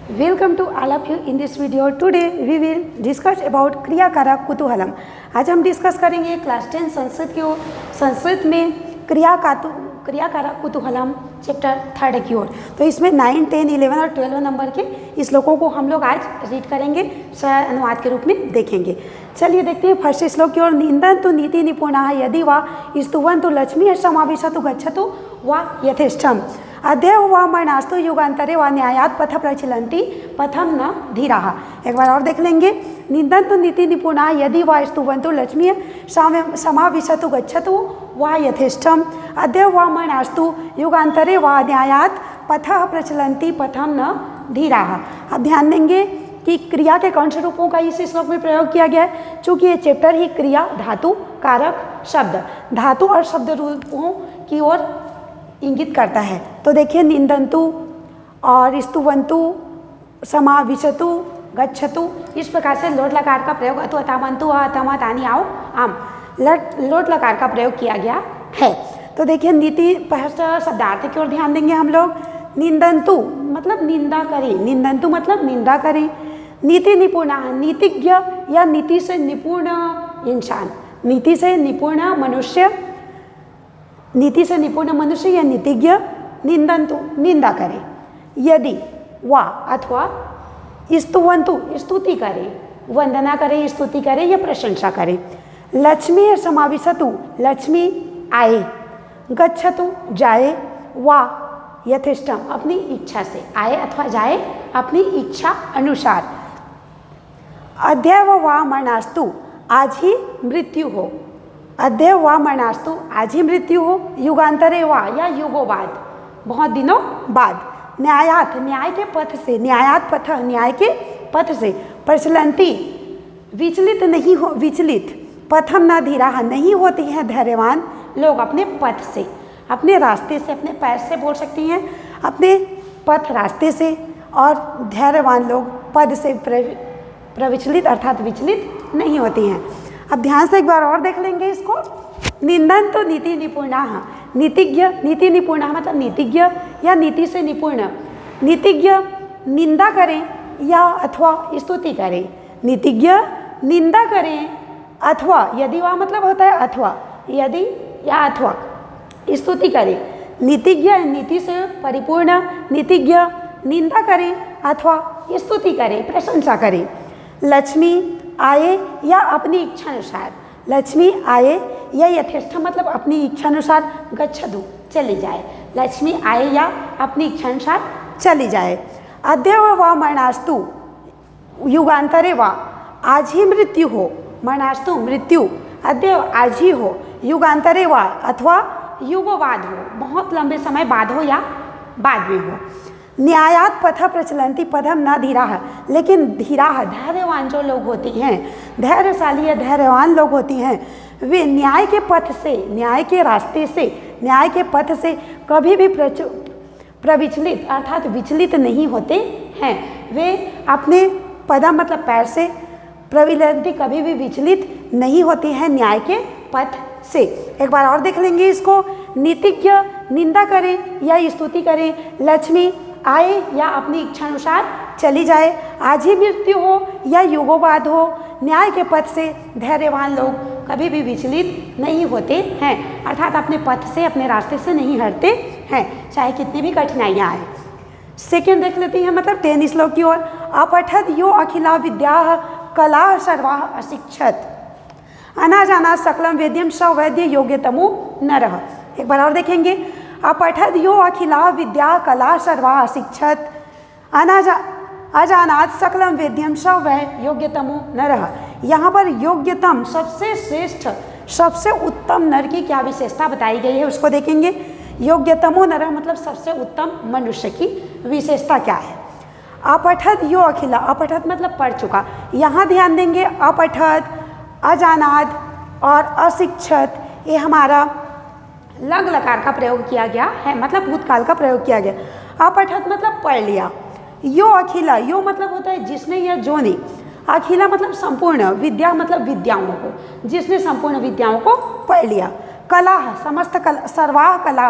Welcome to all of you in this video. Today we will discuss about क्रिया कारक कुतूहलम। आज हम discuss करेंगे क्लास 10 संस्कृत में क्रिया कारक कुतूहलम चैप्टर 3 की ओर। तो इसमें 9, 10, 11 और 12 नंबर के श्लोकों को हम लोग आज रीड करेंगे, अनुवाद के रूप में देखेंगे। चलिए देखते हैं फर्स्ट श्लोक की ओर। निंदन तो नीति निपुणा यदि वा स्तुवन तो लक्ष्मी समाविशतु गच्छतु वा यथेष्टम अद्यव व मरणास्तु युगांतरे व न्यायात पथ प्रचलन्ति पथम न धीराः। एक बार और देख लेंगे। निंदन्तु नीति निपुणा यदि वा स्तुवन्तु लक्ष्मी समाविशतु गच्छतु वा यथेष्टम अद्यव व मरणास्तु युगांतरे व न्यायात पथ प्रचलन्ति पथम न धीराः। अब ध्यान देंगे कि क्रिया के कौन से रूपों का इस श्लोक में प्रयोग किया गया है। चूँकि ये चैप्टर ही क्रिया, धातु, कारक, शब्द, धातु और शब्द रूपों की ओर इंगित करता है। तो देखिए, निंदन्तु और स्तुवन्तु, समाविशतु, गच्छतु, इस प्रकार से लोट लकार का प्रयोग अतु अतामन्तु अतम तानि आओ आम लोट लकार का प्रयोग किया गया है। तो देखिए, नीति फर्स्ट शब्दार्थ की ओर ध्यान देंगे हम लोग। निंदन्तु मतलब निंदा करें, निंदन्तु मतलब निंदा करें। नीति निपुणा नीतिज्ञ या नीति से निपुण इंसान, नीति से निपुण मनुष्य, नीति से निपुण मनुष्य या नीतिज्ञ निंदन्तु निंदा करें। यदि वा अथवा स्तुवन्तु स्तुति करें, वंदना करें, स्तुति करें या प्रशंसा करें। लक्ष्मी समाविशतु लक्ष्मी आए, गच्छतु जाए, वा यथेष्टम अपनी इच्छा से आए अथवा जाए अपनी इच्छा अनुसार। अद्यव वा मरणास्तु आज ही मृत्यु हो, अद्यव वा मरणास्तु आज ही मृत्यु हो, युगांतरे वा या युगों बाद बहुत दिनों बाद, न्यायात न्याय के पथ से, न्यायात पथ न्याय के पथ से, प्रचलन्ति विचलित नहीं हो, विचलित पथम न धीराः नहीं होती हैं धैर्यवान लोग अपने पथ से, अपने रास्ते से, अपने पैर से बोल सकती हैं, अपने पथ रास्ते से, और धैर्यवान लोग पद से प्रविचलित अर्थात विचलित नहीं होती हैं। अब ध्यान से एक बार और देख लेंगे इसको। निंदन तो नीति निपुणा, नीतिज्ञ, नीति निपुणा मतलब नीतिज्ञ या नीति से निपुण। नीतिज्ञ निंदा करें या अथवा स्तुति करें, नीतिज्ञ निंदा करें अथवा, यदि वह मतलब होता है अथवा, यदि या अथवा स्तुति करें। नीतिज्ञ नीति से परिपूर्ण, नीतिज्ञ निंदा करें अथवा स्तुति करें, प्रशंसा करें। लक्ष्मी आए या अपनी इच्छा अनुसार, लक्ष्मी आए या यथेष्ट मतलब अपनी इच्छा अनुसार, गच्छतु चली जाए, लक्ष्मी आए या अपनी इच्छा अनुसार चली जाए। अद्यव वा मरणास्तु युगांतरे वा आज ही मृत्यु हो, मरणास्तु मृत्यु, अद्यव आज ही हो, युगांतरे वा अथवा युगों बाद हो, बहुत लंबे समय बाद हो या बाद में हो। न्यायात पथ प्रचलन्ति पदम न धीराः, लेकिन धीराः धैर्यवान जो लोग होती हैं, धैर्यशाली या धैर्यवान लोग होती हैं, वे न्याय के पथ से, न्याय के रास्ते से, न्याय के पथ से कभी भी प्रविचलित अर्थात विचलित नहीं होते हैं। वे अपने पदम मतलब पैर से, प्रविचलन्ति कभी भी विचलित नहीं होती हैं न्याय के पथ से। एक बार और देख लेंगे इसको। नीतिज्ञ निंदा करें या स्तुति करें, लक्ष्मी आए या अपनी इच्छा अनुसार चली जाए, आज ही मृत्यु हो या युगों बाद हो, न्याय के पथ से धैर्यवान लोग कभी भी विचलित नहीं होते हैं, अर्थात अपने पथ से, अपने रास्ते से नहीं हटते हैं, चाहे कितनी भी कठिनाइयाँ आए। सेकेंड देख लेते हैं, मतलब 10 श्लोक की ओर। अपठद यो अखिला विद्या कला सर्वा अशिक्षत अनाजाना सकलम वेद्यम स वैद्य योग्यतमो नरः। एक बार और देखेंगे। अपठद यो अखिला विद्या कला सर्वा अशिक्षत अजानात सकलम वेद्यम स वै योग्यतमो नरः। यहाँ पर योग्यतम सबसे श्रेष्ठ, सबसे उत्तम नर की क्या विशेषता बताई गई है उसको देखेंगे। योग्यतमो नरः मतलब सबसे उत्तम मनुष्य की विशेषता क्या है। अपठद यो अखिला, अपठद मतलब पढ़ चुका, यहाँ ध्यान देंगे। अपठद, अजानात और अशिक्षत, ये हमारा लग लकार का प्रयोग किया गया है, मतलब भूतकाल का प्रयोग किया गया। अपठत मतलब पढ़ लिया। यो अखिला, यो मतलब होता है जिसने या जो ने, अखिला मतलब संपूर्ण, विद्या मतलब विद्याओं को, जिसने संपूर्ण विद्याओं को पढ़ लिया। कला समस्त कला, सर्वाह कला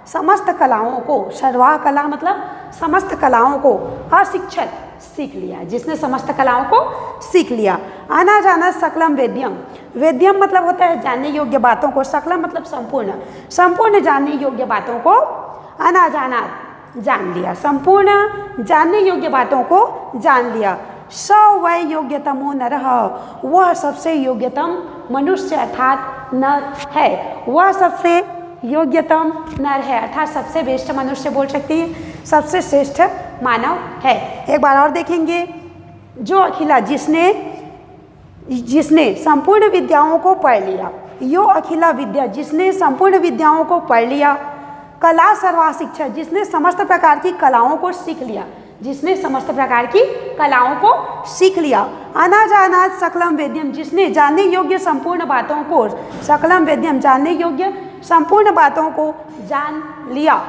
समस्त कलाओं को, सर्वाह कला मतलब समस्त कलाओं को, अशिक्षित सीख लिया, जिसने समस्त कलाओं को सीख लिया। आना जाना सकलम वेद्यम, वेद्यम मतलब होता है जानने योग्य बातों को, सकलम मतलब संपूर्ण, संपूर्ण जानने योग्य बातों को आना जाना जान लिया, संपूर्ण जानने योग्य बातों को जान लिया। स वै योग्यतमो नरः, वह सबसे योग्यतम मनुष्य अर्थात नर है, वह सबसे योग्यतम नर है अर्थात सबसे श्रेष्ठ मनुष्य बोल सकती है, सबसे श्रेष्ठ मानव है। एक बार और देखेंगे, जो अखिला जिसने संपूर्ण विद्याओं को पढ़ लिया, यो अखिला विद्या जिसने संपूर्ण विद्याओं को पढ़ लिया, कला सर्वा शिक्षा जिसने समस्त प्रकार की कलाओं को सीख लिया, जिसने समस्त प्रकार की कलाओं को सीख लिया। अनाजानात सकलम वेद्यम जिसने जानने योग्य संपूर्ण बातों को, सकलम वेद्यम जानने योग्य संपूर्ण बातों को जान लिया।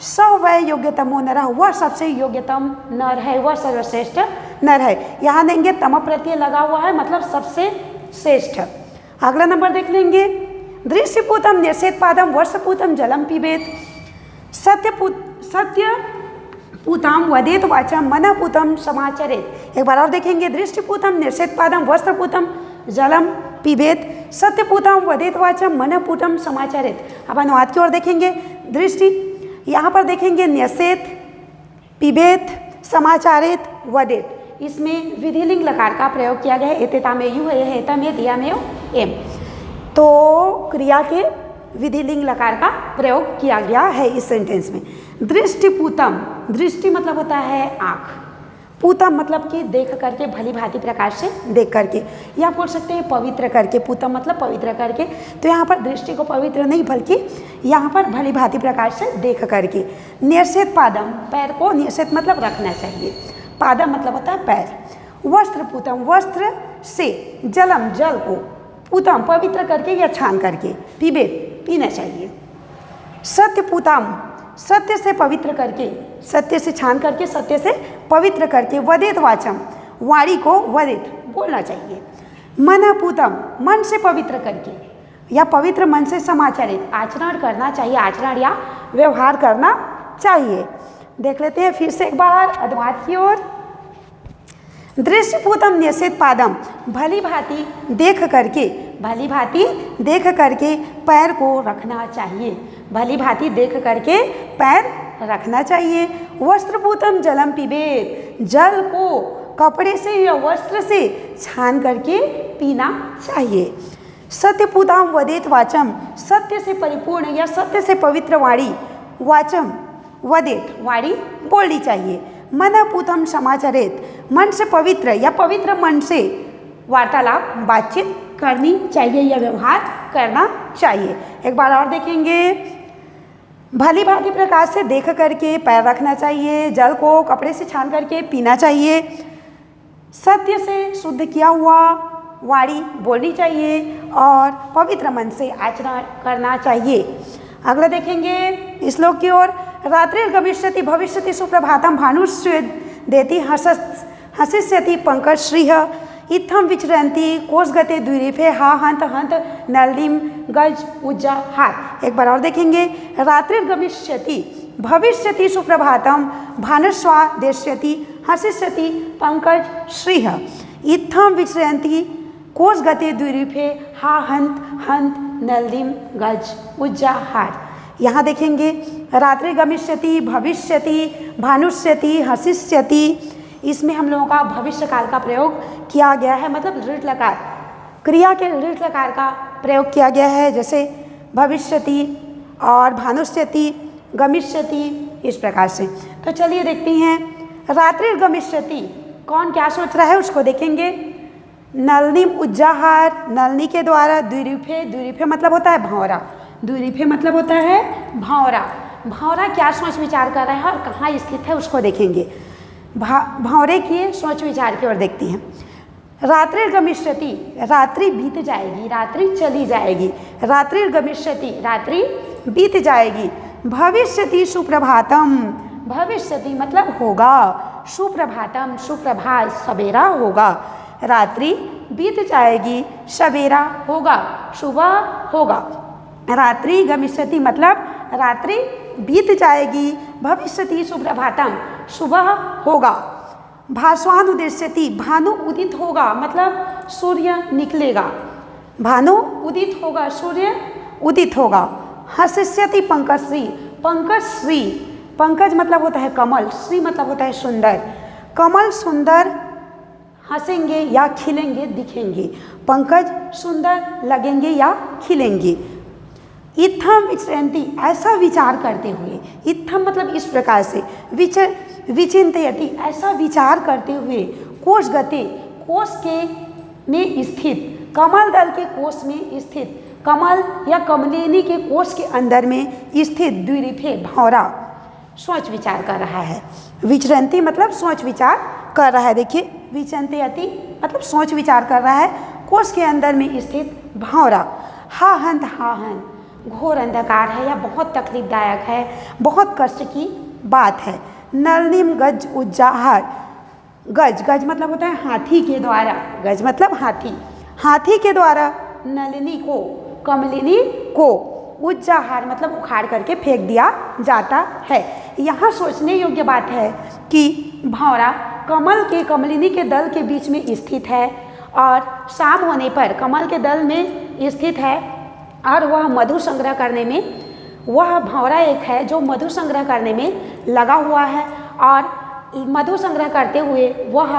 स वै योग्यतमो नरः, वह सबसे योग्यतम नर है, वह सर्वश्रेष्ठ नर है। यहाँ देंगे तम प्रत्यय लगा हुआ है मतलब सबसे श्रेष्ठ। अगला नंबर देख लेंगे, दृष्टिपूतम निषेधपादम वर्षपूतम जलम पिबेत, सत्यपूताम वदेत वाचम मनपूतम समाचरेत। एक बार और देखेंगे, दृष्टिपूतम निषेधपादम वस्त्रपूतम जलम पिबेत, सत्यपूताम वदेत वाचम मनपूतम समाचरेत। अब अनुवाद की ओर देखेंगे, दृष्टि यहाँ पर देखेंगे निषेध, पिबेत, समाचारित, वदेत, इसमें विधिलिंग लकार का प्रयोग किया गया है। एतेता में यू है, हेता में, दिया में एम, तो क्रिया के विधिलिंग लकार का प्रयोग किया गया है इस सेंटेंस में। दृष्टिपूतम, दृष्टि मतलब होता है आँख, पूतम मतलब कि देख करके, भली भांति प्रकार से देख करके, या बोल सकते हैं पवित्र करके, पूतम मतलब पवित्र करके। तो यहाँ पर दृष्टि को पवित्र नहीं बल्कि यहाँ पर भली भांति प्रकार से देख करके। निषेध पादम, पैर को, निषेध मतलब रखना चाहिए, पादम मतलब होता है पैर। वस्त्र पूतम, वस्त्र से, जलम जल को, पूतम पवित्र करके या छान करके, पीबे पीना चाहिए। सत्य पूतम, सत्य से पवित्र करके, सत्य से छान करके, सत्य से पवित्र करके। वदेत वाचम, वाणी को वदेत बोलना चाहिए। मनपूतम, मन से पवित्र करके या पवित्र मन से समाचरित, आचरण करना चाहिए, आचरण या व्यवहार करना चाहिए। देख लेते हैं फिर से एक बार अनुवाद की ओर। दृष्टिपूतम निषेध पादम, भली भांति देख करके, भली भांति देख करके पैर को रखना चाहिए, भली भांति देख करके पैर रखना चाहिए। वस्त्रपूतम जलम पिबेत, जल को कपड़े से या वस्त्र से छान करके पीना चाहिए। सत्यपूतम वदेत वाचम, सत्य से परिपूर्ण या सत्य से पवित्र वाणी, वाचम वदेत वाणी बोलनी चाहिए। मनपूतम समाचरित, मन से पवित्र या पवित्र मन से वार्तालाप, बातचीत करनी चाहिए या व्यवहार करना चाहिए। एक बार और देखेंगे, भली भांति प्रकार से देख करके पैर रखना चाहिए, जल को कपड़े से छान करके पीना चाहिए, सत्य से शुद्ध किया हुआ वाणी बोलनी चाहिए और पवित्र मन से आचरण करना चाहिए। अगला देखेंगे श्लोक की ओर। रात्रिर्गमिष्यति भविष्यति सुप्रभातम भानुष्य देति हसिष्यति पंकज श्रीः, इत्थम विचरन्ति कोषगते द्विरेफे हा हंत हंत नलिम गज उज्जा हाथ। एक बार और देखेंगे, रात्रिर्गमिष्यति भविष्यति सुप्रभातम भानुष्वा देष्यति हसिष्यति पंकज श्रीः, इत्थम विचरन्ति कोषगते द्विरेफे हा हंत हंत नलिम गज उज्जा हाथ। यहाँ देखेंगे, रात्रि गमिष्यति, भविष्यति, भानुष्यति, हसिष्यति, इसमें हम लोगों का भविष्य काल का प्रयोग किया गया है, मतलब ऋट लकार, क्रिया के ऋट लकार का प्रयोग किया गया है, जैसे भविष्यति और भानुष्यति, गमिष्यति, इस प्रकार से। तो चलिए देखते हैं, रात्रि गमिष्यति कौन क्या सोच रहा है उसको देखेंगे। नलनिम उज्जाहार, नलनी के द्वारा, द्विरेफे, द्विरेफे मतलब होता है भंवरा, द्विरेफे मतलब होता है भंवरा, भंवरा क्या सोच विचार कर रहा है और कहाँ स्थित है उसको देखेंगे। भंवरे की सोच विचार की ओर देखती हैं। रात्रि गमिष्यति, रात्रि बीत जाएगी, रात्रि चली जाएगी, रात्रि गमिष्यति, रात्रि बीत जाएगी। भविष्यति सुप्रभातम, भविष्यति मतलब होगा, सुप्रभातम सुप्रभात सवेरा होगा, रात्रि बीत जाएगी, सवेरा होगा, सुबह होगा। रात्रि गमिष्यति मतलब रात्रि बीत जाएगी, भविष्यति सुप्रभातम, सुबह होगा, भास्वानुदेश्यति, भानु उदित होगा, मतलब सूर्य निकलेगा, भानु उदित होगा, सूर्य उदित होगा, हसिष्यति पंकजश्री, पंकजश्री, पंकज मतलब होता है कमल, श्री मतलब होता है सुंदर, कमल सुंदर हंसेंगे या खिलेंगे, दिखेंगे, पंकज सुंदर लगेंगे या खिलेंगे। इत्थम विचरन्ति, ऐसा विचार करते हुए, इत्थम मतलब इस प्रकार से, विचिन्तयति, ऐसा विचार करते हुए, कोश गते, कोश के में स्थित, कमल दल के कोश में स्थित, कमल या कमलिनी के कोश के अंदर में स्थित द्विरिफे भौरा सोच विचार कर रहा है। विचरन्ति मतलब सोच विचार कर रहा है। देखिए विचिन्तयति मतलब सोच विचार कर रहा है, कोश के अंदर में स्थित भौरा। हा हंत, हा हन, घोर अंधकार है या बहुत तकलीफदायक है, बहुत कष्ट की बात है। नलिनीम गज उज्जाहर, गज, गज मतलब होता है हाथी के द्वारा, गज मतलब हाथी, हाथी के द्वारा नलिनी को, कमलिनी को, उज्जाहार मतलब उखाड़ करके फेंक दिया जाता है। यहाँ सोचने योग्य बात है कि भौरा कमल के, कमलिनी के दल के बीच में स्थित है और शाम होने पर कमल के दल में स्थित है और वह मधु संग्रह करने में, वह भौरा एक है जो मधु संग्रह करने में लगा हुआ है और मधु संग्रह करते हुए वह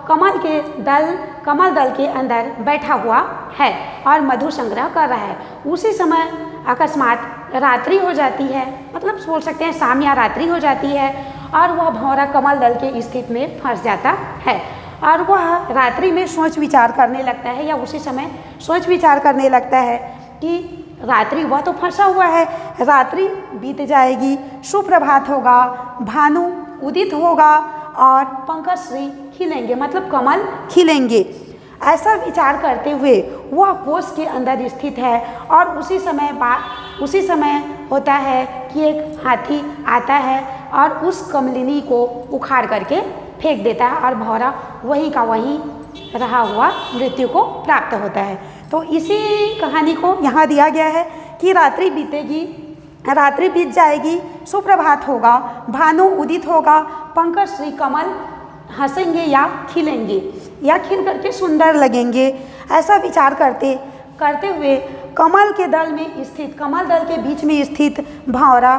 कमल दल के अंदर बैठा हुआ है और मधु संग्रह कर रहा है। उसी समय अकस्मात रात्रि हो जाती है, मतलब बोल सकते हैं शाम या रात्रि हो जाती है और वह भौरा कमल दल के स्थिति में फंस जाता है और वह रात्रि में सोच विचार करने लगता है या उसी समय सोच विचार करने लगता है कि रात्रि, वह तो फंसा हुआ है, रात्रि बीत जाएगी, सुप्रभात होगा, भानु उदित होगा और पंकजश्री खिलेंगे, मतलब कमल खिलेंगे। ऐसा विचार करते हुए वह कोश के अंदर स्थित है और उसी समय होता है कि एक हाथी आता है और उस कमलिनी को उखाड़ करके फेंक देता है और भौरा वहीं का वहीं रहा हुआ मृत्यु को प्राप्त होता है। तो इसी कहानी को यहाँ दिया गया है कि रात्रि बीतेगी, रात्रि बीत जाएगी, सुप्रभात होगा, भानु उदित होगा, पंकजश्री कमल हंसेंगे या खिलेंगे या खिल करके सुंदर लगेंगे। ऐसा विचार करते हुए कमल के दल में स्थित, कमल दल के बीच में स्थित भौरा,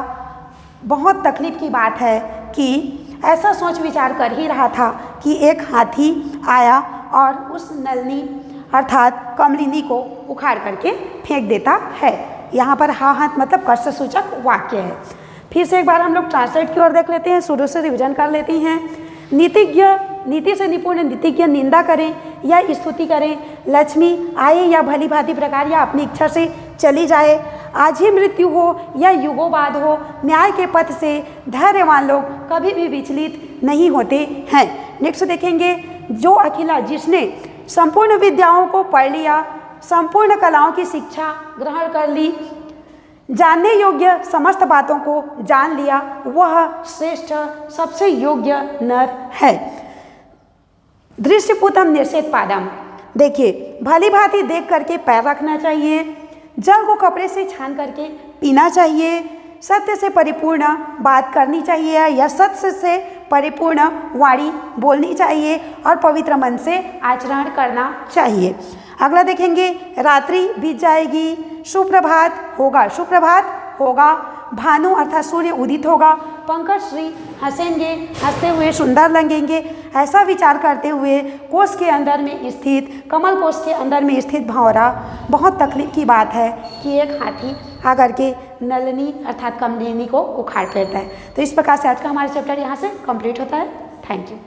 बहुत तकलीफ की बात है कि ऐसा सोच विचार कर ही रहा था कि एक हाथी आया और उस नलिनी अर्थात कमलिनी को उखाड़ करके फेंक देता है। यहाँ पर हा हाथ मतलब कष्ट सूचक वाक्य है। फिर से एक बार हम लोग ट्रांसलेट की ओर देख लेते हैं, शुरू से रिविजन कर लेते हैं। नीतिज्ञ, नीति से निपुण नीतिज्ञ निंदा करें या स्तुति करें, लक्ष्मी आए या भली भांति प्रकार या अपनी इच्छा से चली जाए, आज ही मृत्यु हो या युगों बाद हो, न्याय के पथ से धैर्यवान लोग कभी भी विचलित नहीं होते हैं। नेक्स्ट देखेंगे, जो अखिला, जिसने संपूर्ण विद्याओं को पढ़ लिया, संपूर्ण कलाओं की शिक्षा ग्रहण कर ली, जानने योग्य समस्त बातों को जान लिया, वह श्रेष्ठ सबसे योग्य नर है। दृष्टिपूतम निषेध पादम, देखिए भली भांति देख करके पैर रखना चाहिए, जल को कपड़े से छान करके पीना चाहिए, सत्य से परिपूर्ण बात करनी चाहिए या सत्य से परिपूर्ण वाणी बोलनी चाहिए और पवित्र मन से आचरण करना चाहिए। अगला देखेंगे, रात्रि बीत जाएगी, सुप्रभात होगा, सुप्रभात होगा, भानु अर्थात सूर्य उदित होगा, पंकजश्री हंसेंगे, हंसते हुए सुंदर लगेंगे। ऐसा विचार करते हुए कोश के अंदर में स्थित, कमल कोश के अंदर में स्थित भौरा, बहुत तकलीफ की बात है कि एक हाथी आकर के नलिनी अर्थात कमलिनी को उखाड़ फेंकता है। तो इस प्रकार से आज का हमारा चैप्टर यहाँ से कंप्लीट होता है। Thank you.